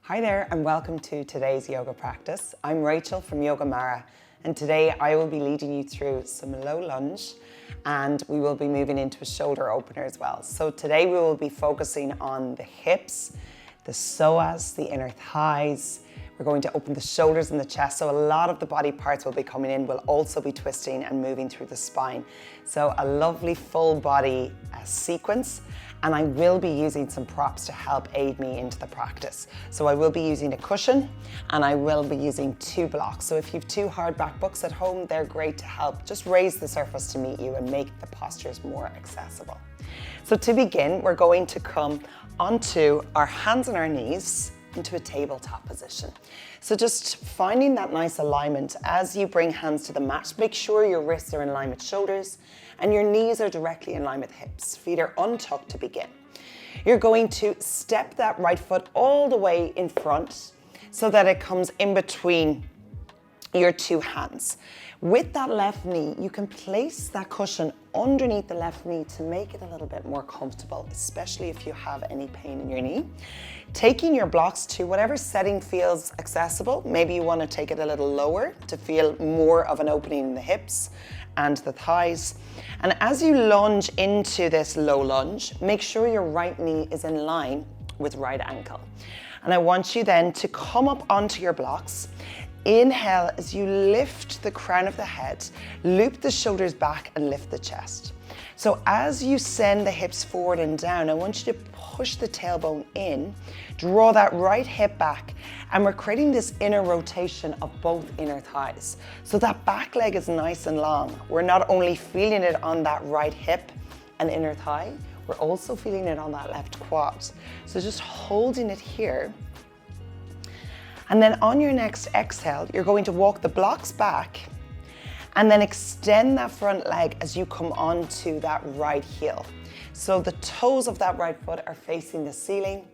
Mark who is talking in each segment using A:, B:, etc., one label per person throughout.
A: Hi there and welcome to today's yoga practice. I'm Rachel from Yoga Mara and today I will be leading you through some low lunge and we will be moving into a shoulder opener as well. So today we will be focusing on the hips, the psoas, the inner thighs. We're going to open the shoulders and the chest, so a lot of the body parts will be coming in. We'll also be twisting and moving through the spine. So a lovely full body sequence. And I will be using some props to help aid me into the practice. So I will be using a cushion and I will be using 2 blocks. So if you have 2 hardback books at home, they're great to help just raise the surface to meet you and make the postures more accessible. So to begin, we're going to come onto our hands and our knees into a tabletop position. So just finding that nice alignment as you bring hands to the mat. Make sure your wrists are in line with shoulders and your knees are directly in line with hips. Feet are untucked to begin. You're going to step that right foot all the way in front so that it comes in between your 2 hands. With that left knee, you can place that cushion underneath the left knee to make it a little bit more comfortable, especially if you have any pain in your knee. Taking your blocks to whatever setting feels accessible. Maybe you want to take it a little lower to feel more of an opening in the hips and the thighs. And as you lunge into this low lunge, make sure your right knee is in line with right ankle. And I want you then to come up onto your blocks. Inhale as you lift the crown of the head, loop the shoulders back and lift the chest. So as you send the hips forward and down, I want you to push the tailbone in, draw that right hip back, and we're creating this inner rotation of both inner thighs. So that back leg is nice and long. We're not only feeling it on that right hip and inner thigh, we're also feeling it on that left quad. So just holding it here. And then on your next exhale, you're going to walk the blocks back and then extend that front leg as you come onto that right heel. So the toes of that right foot are facing the ceiling.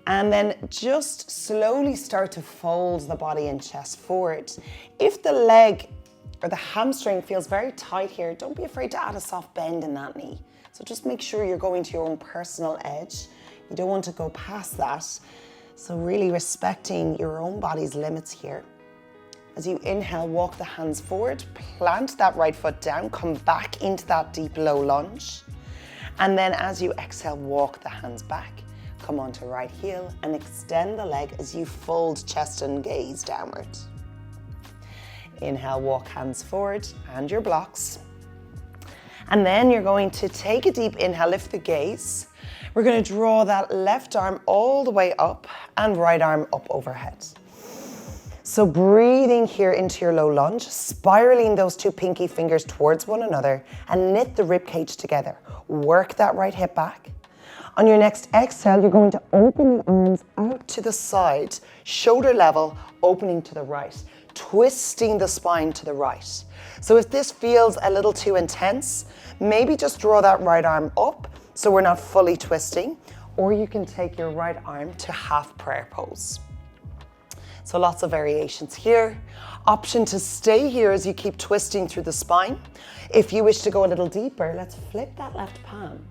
A: And then just slowly start to fold the body and chest forward. If the leg or the hamstring feels very tight here, don't be afraid to add a soft bend in that knee. So just make sure you're going to your own personal edge. You don't want to go past that. So really respecting your own body's limits here. As you inhale, walk the hands forward, plant that right foot down, come back into that deep low lunge. And then as you exhale, walk the hands back, come onto right heel and extend the leg as you fold chest and gaze downward. Inhale, walk hands forward and your blocks. And then you're going to take a deep inhale, lift the gaze. We're going to draw that left arm all the way up and right arm up overhead. So breathing here into your low lunge, spiraling those 2 pinky fingers towards one another and knit the rib cage together. Work that right hip back. On your next exhale, you're going to open the arms out to the side, shoulder level, opening to the right, twisting the spine to the right. So if this feels a little too intense, maybe just draw that right arm up so we're not fully twisting, or you can take your right arm to half prayer pose. So lots of variations here. Option to stay here as you keep twisting through the spine. If you wish to go a little deeper, let's flip that left palm.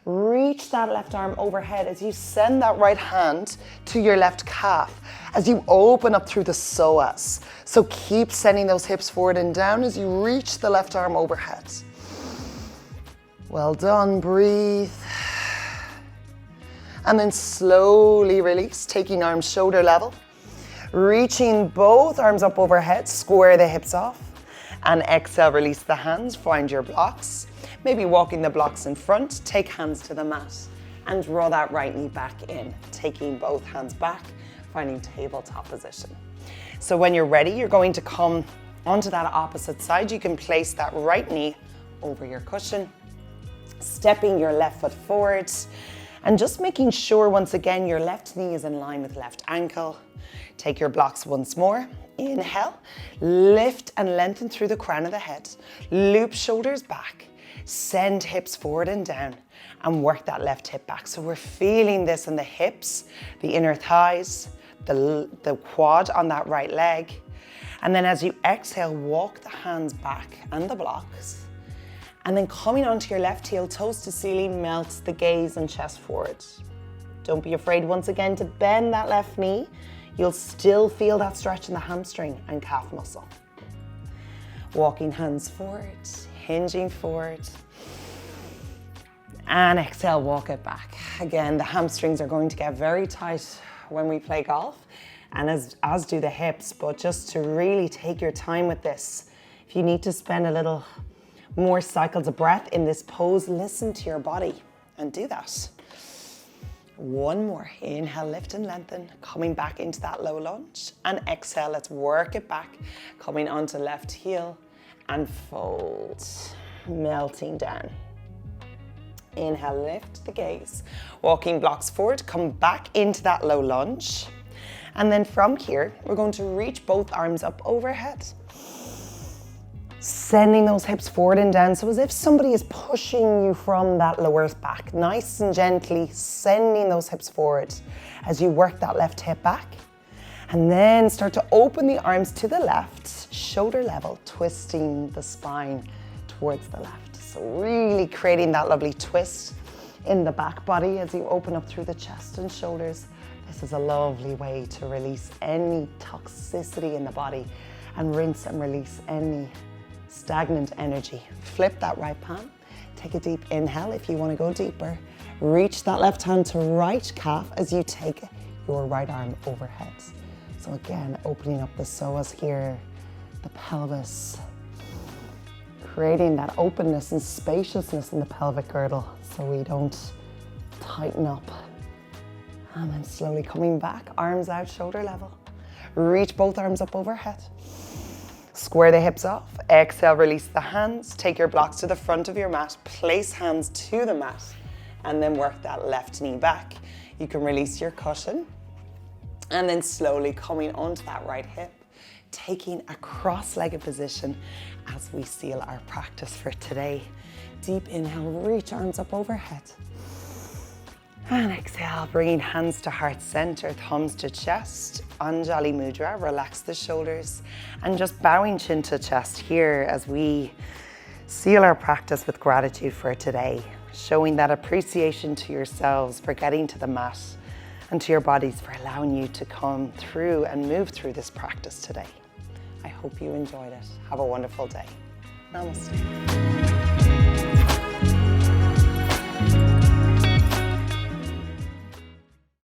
A: Reach that left arm overhead as you send that right hand to your left calf as you open up through the psoas. So keep sending those hips forward and down as you reach the left arm overhead. Well done, breathe. And then slowly release, taking arms shoulder level. Reaching both arms up overhead, square the hips off. And exhale, release the hands, find your blocks. Maybe walking the blocks in front, take hands to the mat. And draw that right knee back in, taking both hands back, finding tabletop position. So when you're ready, you're going to come onto that opposite side. You can place that right knee over your cushion, stepping your left foot forward, and just making sure once again your left knee is in line with left ankle. Take your blocks once more. Inhale, lift and lengthen through the crown of the head. Loop shoulders back, send hips forward and down, and work that left hip back. So we're feeling this in the hips, the inner thighs, the quad on that right leg. And then as you exhale, walk the hands back and the blocks. And then coming onto your left heel, toes to ceiling, melts the gaze and chest forward. Don't be afraid once again to bend that left knee. You'll still feel that stretch in the hamstring and calf muscle. Walking hands forward, hinging forward. And exhale, walk it back. Again, the hamstrings are going to get very tight when we play golf, and as do the hips, but just to really take your time with this. If you need to spend a little more cycles of breath in this pose, listen to your body and do that. One more. Inhale, lift and lengthen, coming back into that low lunge. And exhale, let's work it back, coming onto left heel and fold, melting down. Inhale, lift the gaze. Walking blocks forward, come back into that low lunge. And then from here, we're going to reach both arms up overhead. Sending those hips forward and down, so as if somebody is pushing you from that low earth back. Nice and gently sending those hips forward as you work that left hip back. And then start to open the arms to the left, shoulder level, twisting the spine towards the left. So really creating that lovely twist in the back body as you open up through the chest and shoulders. This is a lovely way to release any toxicity in the body and rinse and release any stagnant energy. Flip that right palm. Take a deep inhale if you want to go deeper. Reach that left hand to right calf as you take your right arm overhead. So again, opening up the psoas here, the pelvis, creating that openness and spaciousness in the pelvic girdle so we don't tighten up. And then slowly coming back, arms out, shoulder level. Reach both arms up overhead. Square the hips off. Exhale, release the hands. Take your blocks to the front of your mat. Place hands to the mat and then work that left knee back. You can release your cushion and then slowly coming onto that right hip, taking a cross-legged position as we seal our practice for today. Deep inhale, reach arms up overhead. And exhale, bringing hands to heart center, thumbs to chest. Anjali Mudra, relax the shoulders and just bowing chin to chest here as we seal our practice with gratitude for today, showing that appreciation to yourselves for getting to the mat and to your bodies for allowing you to come through and move through this practice today. I hope you enjoyed it. Have a wonderful day. Namaste.